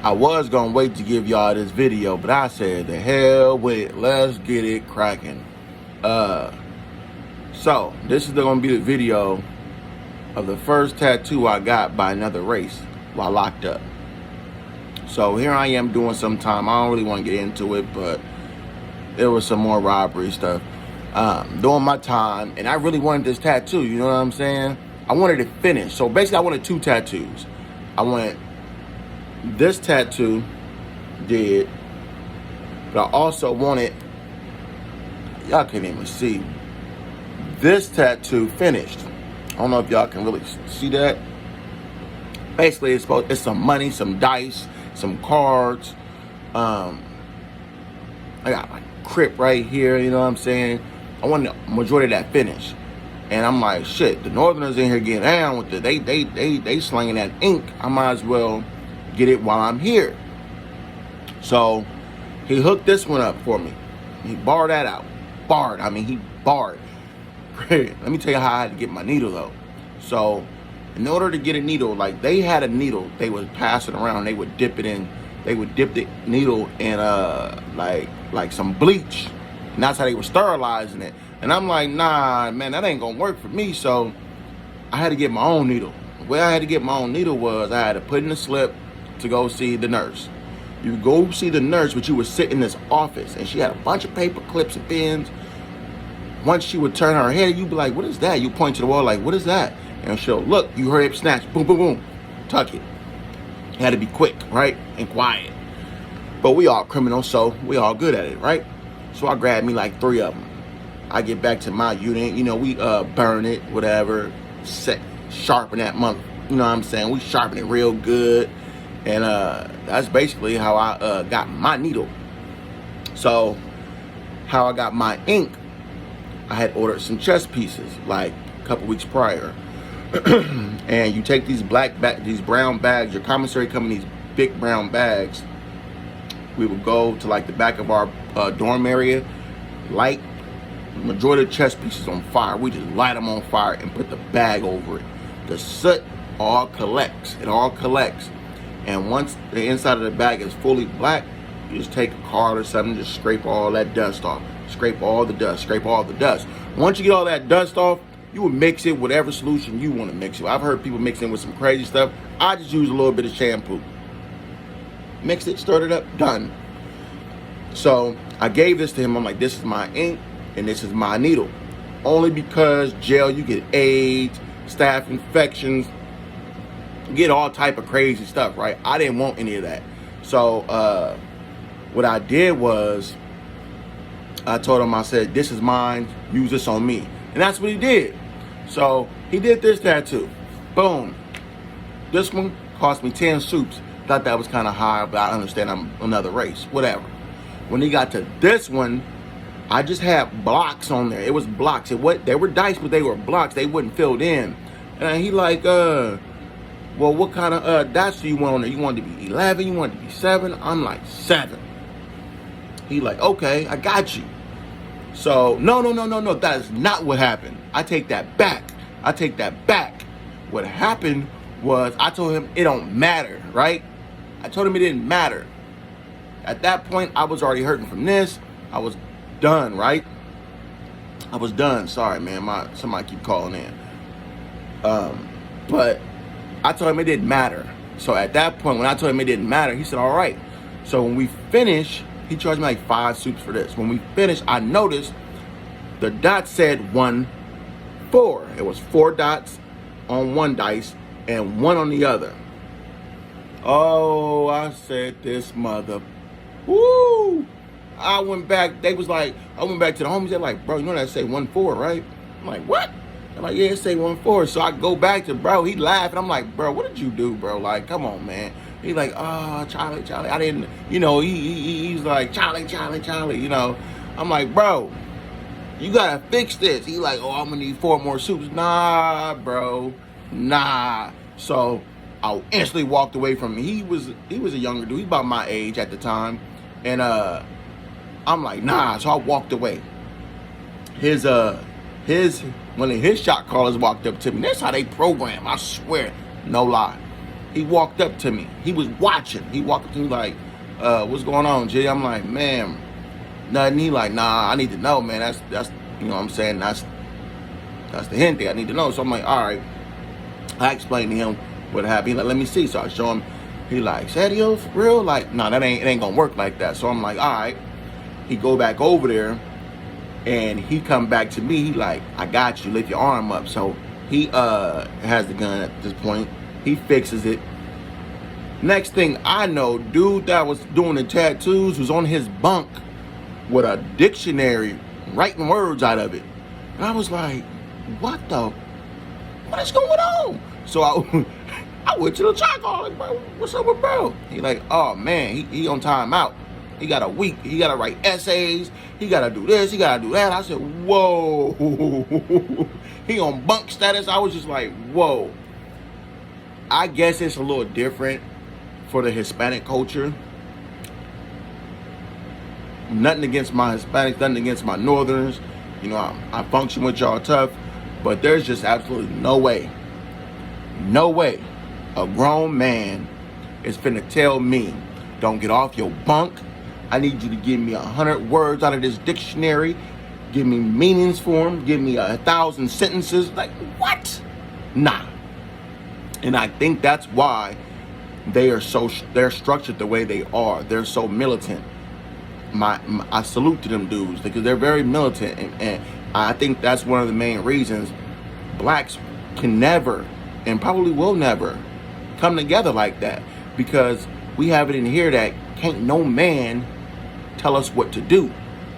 I was gonna wait to give y'all this video, but I said the hell with it. Let's get it cracking. So this is gonna be the video of the first tattoo I got by another race while locked up. So here I am doing some time. I don't really want to get into it, but there was some more robbery stuff. Doing my time, and I really wanted this tattoo, you know what I'm saying? I wanted it finished. So basically I wanted 2 tattoos. I wanted this tattoo did, but I also wanted, y'all can't even see, this tattoo finished. I don't know if y'all can really see that. Basically it's some money, some dice, some cards. I got like crip right here, you know what I'm saying? I wanted the majority of that finish. And I'm like, shit, the Northerners in here getting down with it. They slinging that ink. I might as well get it while I'm here. So he hooked this one up for me. He barred that out. He barred. Let me tell you how I had to get my needle though. So in order to get a needle, like they had a needle, they would pass it around, they would dip it in, they would dip the needle in like some bleach. And that's how they were sterilizing it. And I'm like, nah, man, that ain't gonna work for me. So I had to get my own needle. The way I had to get my own needle was I had to put in a slip to go see the nurse. You go see the nurse, but you would sit in this office, and she had a bunch of paper clips and pens. Once she would turn her head, you'd be like, what is that? You point to the wall like, what is that? And she'll look, you hurry up, snatch, boom, boom, boom, tuck it. You had to be quick, right? And quiet. But we all criminals, so we all good at it, right? So I grabbed me like 3 of them. I get back to my unit, you know, we burn it, whatever, sharpen that month, you know what I'm saying? We sharpen it real good. And that's basically how I got my needle. So how I got my ink, I had ordered some chess pieces like a couple weeks prior. And you take these these brown bags, your commissary come in these big brown bags. We would go to like the back of our dorm area, light majority of chess pieces on fire. We just light them on fire and put the bag over it. The soot all collects. It all collects. And once the inside of the bag is fully black, you just take a card or something, just scrape all that dust off. Scrape all the dust, scrape all the dust. Once you get all that dust off, you would mix it with whatever solution you want to mix it with. I've heard people mixing with some crazy stuff. I just use a little bit of shampoo. Mix it, stir it up, done. So I gave this to him. I'm like, this is my ink and this is my needle. Only because jail, you get AIDS, staph infections, you get all type of crazy stuff, right? I didn't want any of that. So what I did was I told him, I said, this is mine, use this on me. And that's what he did. So he did this tattoo. Boom. This one cost me 10 soups. Thought that was kind of high, but I understand I'm another race, whatever. When he got to this one, I just had blocks on there. It was blocks. They were dice, but they were blocks. They wouldn't filled in. And he like, well, what kind of dots do you want on there? You want it to be 11? You want it to be 7? I'm like, 7. He like, okay, I got you. So, no, that is not what happened. I take that back. What happened was I told him it don't matter, right? I told him it didn't matter. At that point, I was already hurting from this. I was done, right? I was done. Sorry, man. Somebody keep calling in. But I told him it didn't matter. So at that point, when I told him it didn't matter, he said, all right. So when we finished, he charged me like 5 soups for this. When we finished, I noticed the dot said 1, 4. It was 4 dots on one dice and 1 on the other. Oh, I said this mother. Woo! I went back. I went back to the homies. They're like, bro, you know that say 1, 4, right? I'm like, what? They're like, yeah, it say 1, 4. So I go back to bro. He laughed. And I'm like, bro, what did you do, bro? Like, come on, man. He like, oh, Charlie. I didn't, you know, he's like, Charlie, you know. I'm like, bro, you gotta fix this. He like, oh, I'm gonna need 4 more soups. Nah, bro, nah. So I instantly walked away from him. He was a younger dude. He about my age at the time. And I'm like, nah. So I walked away. One of his shot callers walked up to me. That's how they program, I swear, no lie. He walked up to me. He was watching. He walked up to me like, what's going on, G? I'm like, man, nothing. He like, nah, I need to know, man. That's you know what I'm saying? That's the hint thing I need to know. So I'm like, all right. I explained to him what happened. He like, let me see. So I show him. He like, Sadio, for real? Like, nah, it ain't gonna work like that. So I'm like, all right. He go back over there, and he come back to me. He like, I got you. Lift your arm up. So he has the gun at this point. He fixes it. Next thing I know, dude that was doing the tattoos was on his bunk with a dictionary writing words out of it. And I was like, what is going on? So I went to the charcoal, like, bro, what's up with bro? He like, oh man, he on timeout. He got a week. He got to write essays. He got to do this. He got to do that. I said, whoa. He on bunk status. I was just like, whoa. I guess it's a little different for the Hispanic culture. Nothing against my Hispanics, nothing against my Northerners. You know, I function with y'all tough, but there's just absolutely no way a grown man is finna tell me, don't get off your bunk. I need you to give me 100 words out of this dictionary. Give me meanings for them. Give me 1,000 sentences. Like, what? Nah. And I think that's why they're structured the way they are. They're so militant. I salute to them dudes because they're very militant, and I think that's one of the main reasons blacks can never and probably will never come together like that, because we have it in here that can't no man tell us what to do.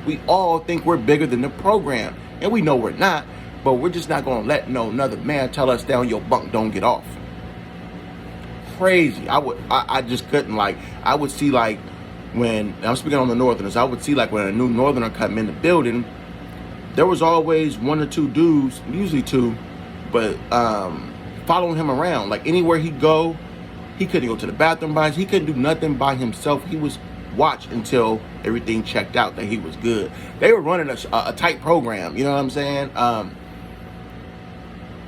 We all think we're bigger than the program, and we know we're not, but we're just not gonna let another man tell us down your bunk, don't get off. Crazy. I just couldn't, like, I would see, like, when I'm speaking on the Northerners, I would see, like, when a new Northerner come in the building, there was always one or two dudes, usually two, but following him around. Like, anywhere he'd go, he couldn't go to the bathroom by himself. He couldn't do nothing by himself. He was watched until everything checked out that he was good. They were running a tight program, you know what I'm saying?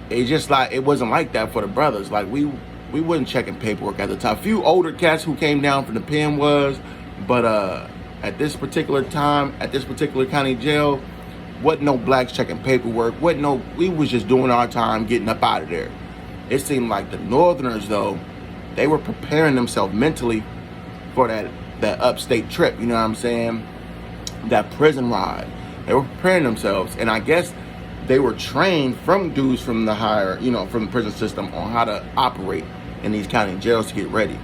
It's just like, it wasn't like that for the brothers. Like, we wasn't checking paperwork at the time. A few older cats who came down from the pen was, but at this particular time, at this particular county jail, wasn't no blacks checking paperwork. We was just doing our time, getting up out of there. It seemed like the Northerners, though, they were preparing themselves mentally for that upstate trip, you know what I'm saying? That prison ride. They were preparing themselves, and I guess they were trained from dudes from the higher, you know, from the prison system on how to operate in these county jails to get ready.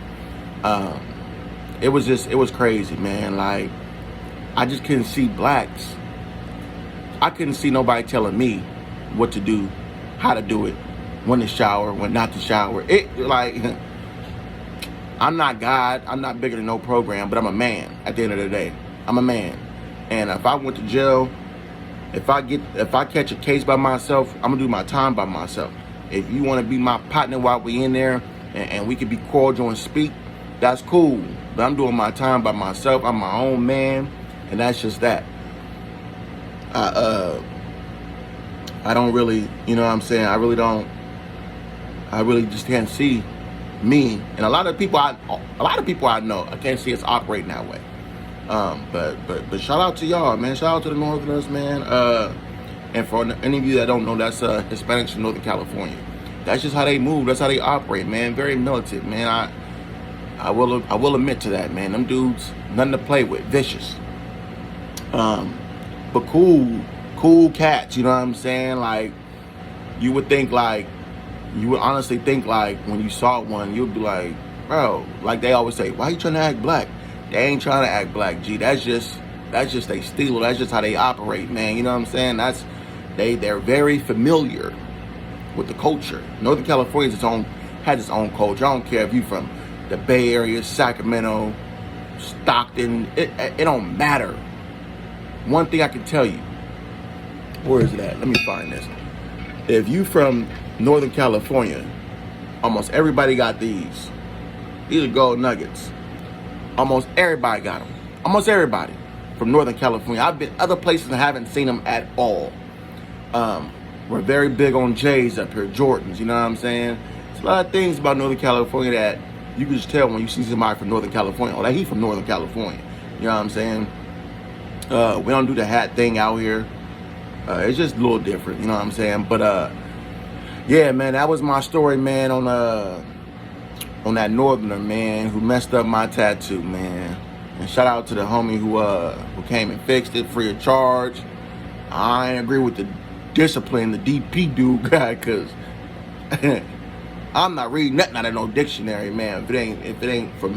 It was crazy, man. Like, I just couldn't see blacks. I couldn't see nobody telling me what to do, how to do it, when to shower, when not to shower. It, like, I'm not God. I'm not bigger than no program, but I'm a man at the end of the day. I'm a man. And if I went to jail, if I catch a case by myself, I'm gonna do my time by myself. If you want to be my partner while we in there and we can be cordial and speak, that's cool. But I'm doing my time by myself. I'm my own man, and that's just that. I don't really, you know what I'm saying? I really just can't see me, and a lot of people I know, I can't see us operating that way. But shout out to y'all, man. Shout out to the Northerners, man. And for any of you that don't know, that's Hispanics from Northern California. That's just how they move. That's how they operate, man. Very militant, man. I will admit to that, man. Them dudes, nothing to play with. Vicious. But cool cats. You know what I'm saying? Like, you would honestly think, like, when you saw one, you'd be like, bro, like they always say, why you trying to act black? They ain't trying to act black, G. That's just they steal. That's just how they operate, man. You know what I'm saying? They're very familiar with the culture. Northern California has its own culture. I don't care if you from the Bay Area, Sacramento, Stockton. It don't matter. One thing I can tell you. Where is it at? Let me find this. If you from Northern California, almost everybody got these. These are gold nuggets. Almost everybody got them. Almost everybody from Northern California. I've been other places and haven't seen them at all. We're very big on J's up here, Jordans, you know what I'm saying? a lot of things about Northern California that you can just tell when you see somebody from Northern California. Oh, like he from Northern California. You know what I'm saying? We don't do the hat thing out here. It's just a little different. You know what I'm saying? But yeah, man, that was my story, man, on that Northerner, man, who messed up my tattoo, man. And shout out to the homie who came and fixed it free of charge. I ain't agree with the discipline the DP dude got, cause I'm not reading nothing out of no dictionary, man. If it ain't for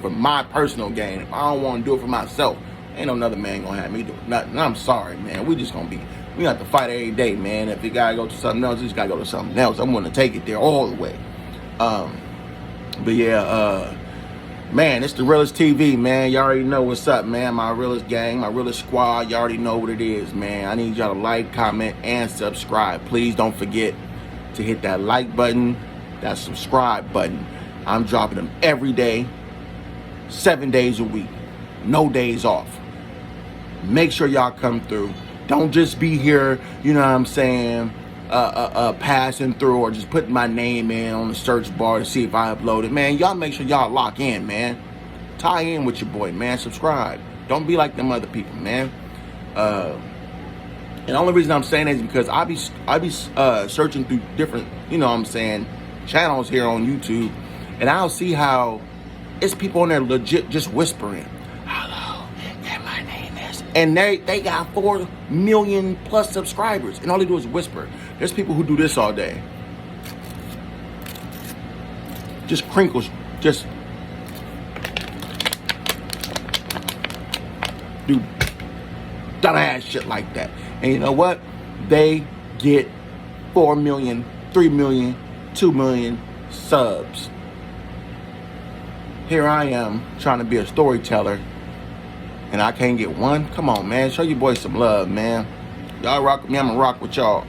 my personal gain, if I don't want to do it for myself, ain't no another man gonna have me do nothing. And I'm sorry, man. We have to fight every day, man. If you gotta go to something else, you just gotta go to something else. I'm gonna take it there all the way. But yeah, man, it's the Realest TV, man. Y'all already know what's up, man. My Realest gang, my Realest squad. Y'all already know what it is, man. I need y'all to like, comment, and subscribe. Please don't forget to hit that like button, that subscribe button. I'm dropping them every day, 7 days a week, no days off. Make sure y'all come through. Don't just be here, you know what I'm saying, passing through or just putting my name in on the search bar to see if I upload it. Man, y'all make sure y'all lock in, man. Tie in with your boy, man. Subscribe. Don't be like them other people, man. And the only reason I'm saying that is because I be searching through different, you know what I'm saying, channels here on YouTube, and I'll see how it's people on there legit just whispering, hello, and my name is, and they got 4 million plus subscribers, and all they do is whisper. There's people who do this all day. Just crinkles, just do dumbass shit like that. And you know what? They get 4 million, 3 million, 2 million subs. Here I am trying to be a storyteller, and I can't get one. Come on, man. Show your boys some love, man. Y'all rock with me, I'm gonna rock with y'all.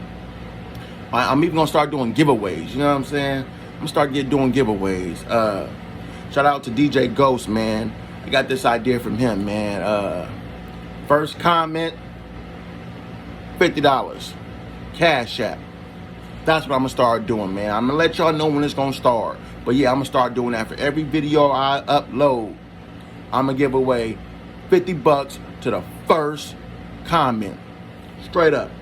I'm even gonna start doing giveaways. You know what I'm saying? I'm gonna start doing giveaways. Shout out to DJ Ghost, man. I got this idea from him, man. First comment, $50. Cash App. That's what I'm gonna start doing, man. I'm gonna let y'all know when it's gonna start. But yeah, I'm gonna start doing that for every video I upload. I'm gonna give away $50 to the first comment. Straight up.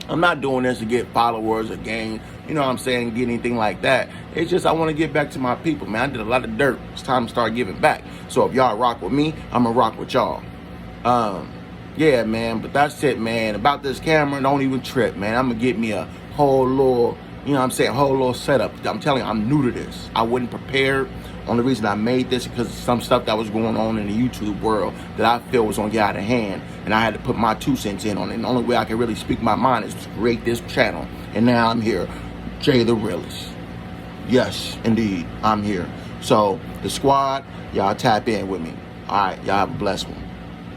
I'm not doing this to get followers or gain, you know what I'm saying, get anything like that. It's just I want to get back to my people, man. I did a lot of dirt. It's time to start giving back. So if y'all rock with me, I'm gonna rock with y'all. Yeah, man, but that's it, man. About this camera, don't even trip, man. I'm gonna get me a whole little, you know what I'm saying, whole little setup. I'm telling you, I'm new to this. I wasn't prepared. Only reason I made this is because of some stuff that was going on in the YouTube world that I feel was gonna get out of hand, and I had to put my 2 cents in on it. And the only way I can really speak my mind is to create this channel. And now I'm here, Jay the Realest. Yes, indeed, I'm here. So the squad, y'all tap in with me. All right, y'all have a blessed one.